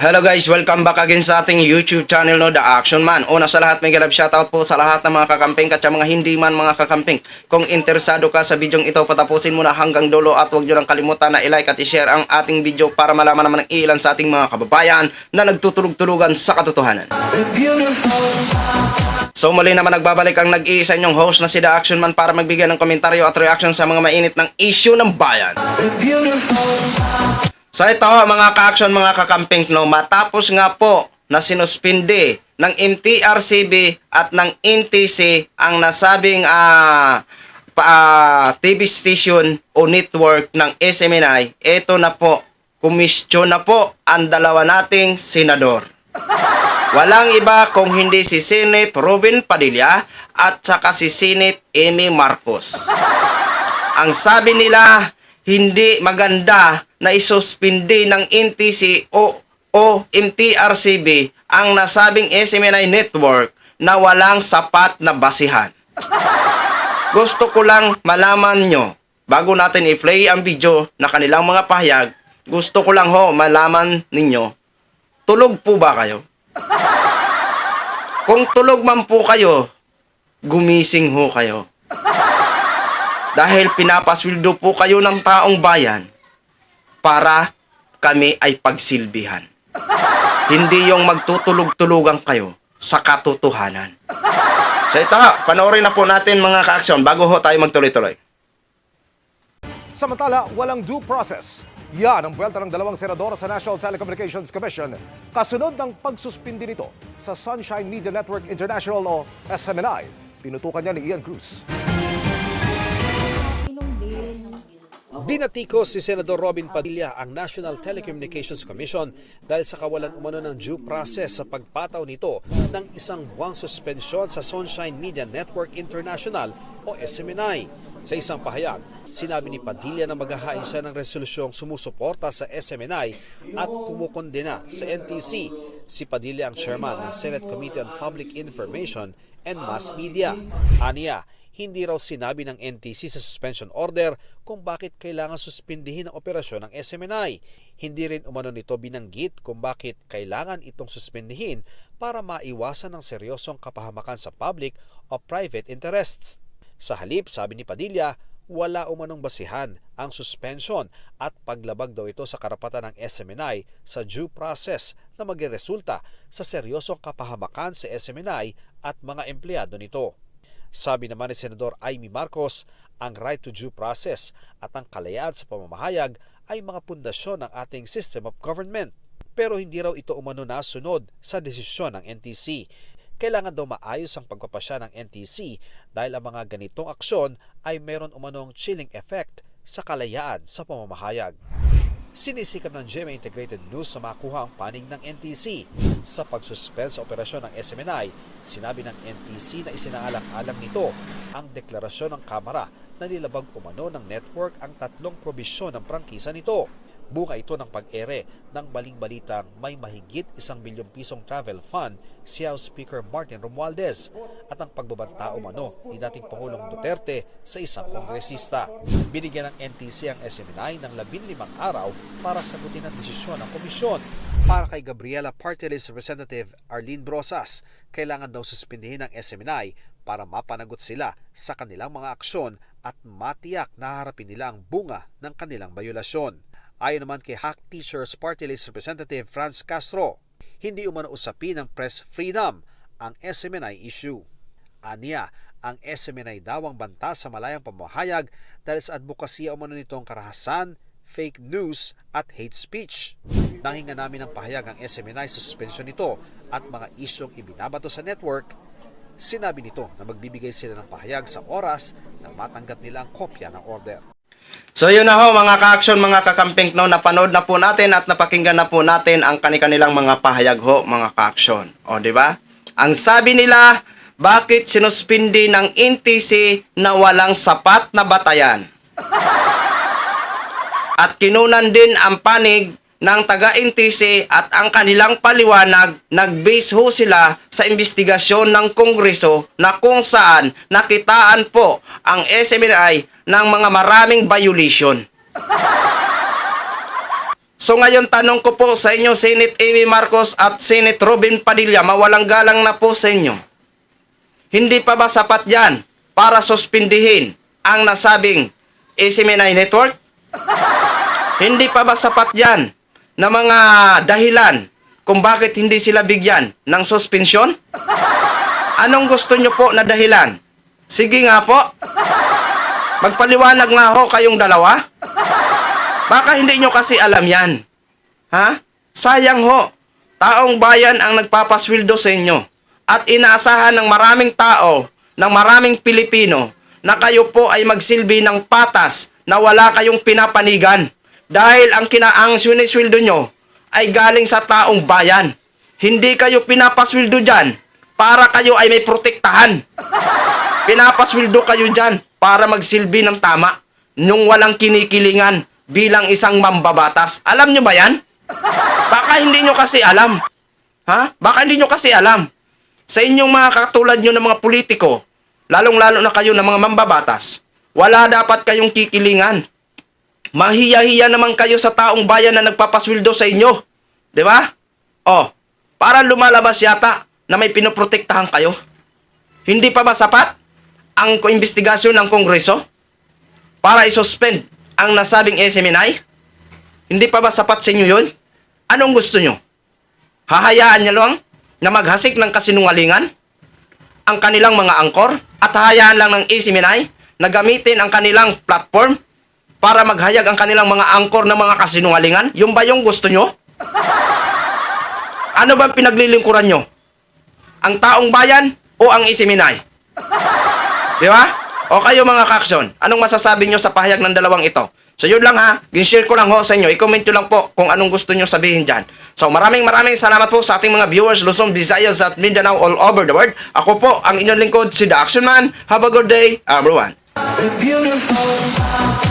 Hello guys, welcome back again sa ating YouTube channel, no, The Action Man. Una sa lahat, may galab shoutout po sa lahat ng mga kakamping at sa mga hindi man mga kakamping. Kung interesado ka sa bidyong ito, patapusin mo na hanggang dulo at huwag nyo lang kalimutan na i-like at i-share ang ating video para malaman naman ng ilan sa ating mga kababayan na nagtutulog-tulugan sa katotohanan. So muli naman nagbabalik ang nag-iisa nyong host na si The Action Man para magbigay ng komentaryo at reaction sa mga mainit ng issue ng bayan. So ito mga ka-action, mga kakamping, no, matapos nga po na sinuspindi ng MTRCB at ng NTC ang nasabing TV station o network ng SMNI, ito na po, kumistyon na po ang dalawa nating senador. Walang iba kung hindi si Senate Robin Padilla at saka si Senate Amy Marcos. Ang sabi nila, hindi maganda na isuspindi ng NTC o MTRCB ang nasabing SMNI network na walang sapat na basihan. Gusto ko lang malaman nyo, bago natin i-play ang video na kanilang mga pahayag, gusto ko lang malaman ninyo, tulog po ba kayo? Kung tulog man po kayo, gumising kayo. Dahil pinapasweldo po kayo ng taong bayan para kami ay pagsilbihan. Hindi yung magtutulog-tulugan kayo sa katotohanan. So ito panoorin na po natin mga ka-action bago tayo magtuloy-tuloy. Samantala, walang due process. Yan ang buwelta ng dalawang senador sa National Telecommunications Commission kasunod ng pagsuspindi nito sa Sunshine Media Network International o SMNI. Tinutukan niya ni Ian Cruz. Binatikos si Senador Robin Padilla ang National Telecommunications Commission dahil sa kawalan umano ng due process sa pagpataw nito ng isang buwang suspensyon sa Sunshine Media Network International o SMNI. Sa isang pahayag, sinabi ni Padilla na maghahain siya ng resolusyong sumusuporta sa SMNI at kumukondena sa NTC. Si Padilla ang chairman ng Senate Committee on Public Information and Mass Media. Aniya, hindi raw sinabi ng NTC sa suspension order kung bakit kailangan suspindihin ang operasyon ng SMNI. Hindi rin umano nito binanggit kung bakit kailangan itong suspindihin para maiwasan ng seryosong kapahamakan sa public o private interests. Sa halip, sabi ni Padilla, wala umanong basihan ang suspension at paglabag daw ito sa karapatan ng SMNI sa due process na magresulta sa seryosong kapahamakan sa SMNI at mga empleyado nito. Sabi naman ni Senador Amy Marcos, ang right to due process at ang kalayaan sa pamamahayag ay mga pundasyon ng ating system of government. Pero hindi raw ito umano nasunod sa desisyon ng NTC. Kailangan daw maayos ang pagpapasya ng NTC dahil ang mga ganitong aksyon ay meron umanong chilling effect sa kalayaan sa pamamahayag. Sinisikap ng GMA Integrated News na makuha ang panig ng NTC. Sa pagsuspend sa operasyon ng SMNI, sinabi ng NTC na isinaalang-alang nito ang deklarasyon ng Kamara na nilabag umano ng network ang tatlong probisyon ng prangkisa nito. Bunga ito ng pag-ere ng baling-balitang may mahigit 1 bilyong pisong travel fund si House Speaker Martin Romualdez at ang pagbabanta umano ni dating Pangulong Duterte sa isang kongresista. Binigyan ng NTC ang SMNI ng 15 araw para sagutin ang desisyon ng komisyon. Para kay Gabriela Party List Representative Arlene Brosas, kailangan daw suspindihin ang SMNI para mapanagot sila sa kanilang mga aksyon at matiyak na harapin nila ang bunga ng kanilang bayulasyon. Ayon naman kay Hack Teachers Party List Representative Franz Castro, hindi umano usapin ng press freedom ang SMNI issue. Aniya, ang SMNI daw ang banta sa malayang pamahayag dahil sa advokasya umano nitong karahasan, fake news at hate speech. Nahinga namin ng pahayag ang SMNI sa suspensyon nito at mga isyong ibinabato sa network. Sinabi nito na magbibigay sila ng pahayag sa oras na matanggap nila ang kopya ng order. So yun na mga ka-action, mga kakamping, no, napanood na po natin at napakinggan na po natin ang kanilang mga pahayag mga ka-action. O di ba? Ang sabi nila, bakit sinuspindi ng NTC na walang sapat na batayan? At kinunan din ang panig ng taga-NTC at ang kanilang paliwanag, nag-base sila sa investigasyon ng Kongreso na kung saan nakitaan po ang SMNI ng mga maraming violation. So ngayon tanong ko po sa inyo, Senate Amy Marcos at Senate Robin Padilla, mawalang galang na po sa inyo. Hindi pa ba sapat yan para suspindihin ang nasabing SMNI Network? Hindi pa ba sapat yan na mga dahilan kung bakit hindi sila bigyan ng suspensyon? Anong gusto nyo po na dahilan? Sige nga po. Magpaliwanag nga ho kayong dalawa. Baka hindi nyo kasi alam yan. Ha? Sayang ho. Taong bayan ang nagpapasweldo sa inyo. At inaasahan ng maraming tao, ng maraming Pilipino, na kayo po ay magsilbi ng patas na wala kayong pinapanigan. Dahil ang sinisweldo nyo ay galing sa taong bayan. Hindi kayo pinapasweldo dyan para kayo ay may protektahan. Pinapasweldo kayo dyan para magsilbi ng tama nung walang kinikilingan bilang isang mambabatas. Alam nyo ba yan? Baka hindi nyo kasi alam. Ha? Baka hindi nyo kasi alam. Sa inyong mga katulad nyo ng mga politiko, lalong-lalo na kayo ng mga mambabatas, wala dapat kayong kikilingan. Mahiya-hiya naman kayo sa taong bayan na nagpapasweldo sa inyo. Di ba? Oh, para lumalabas yata na may pinoprotektahan kayo. Hindi pa ba sapat ang investigasyon ng Kongreso para isuspend ang nasabing SMNI? Hindi pa ba sapat sa inyo yun? Anong gusto nyo? Hahayaan nyo lang na maghasik ng kasinungalingan ang kanilang mga angkor at hahayaan lang ng SMNI na gamitin ang kanilang platform para maghayag ang kanilang mga angkor ng mga kasinungalingan? Yung ba yung gusto nyo? Ano ba pinaglilingkuran nyo? Ang taong bayan o ang SMNI? Di ba? O kayo mga kaksyon, anong masasabi nyo sa pahayag ng dalawang ito? So yun lang ha, gin-share ko lang ho sa inyo. I-comment nyo lang po kung anong gusto nyo sabihin dyan. So maraming salamat po sa ating mga viewers, Luzon, Visayas at Mindanao all over the world. Ako po ang inyong lingkod, si The Action Man. Have a good day, everyone. Beautiful.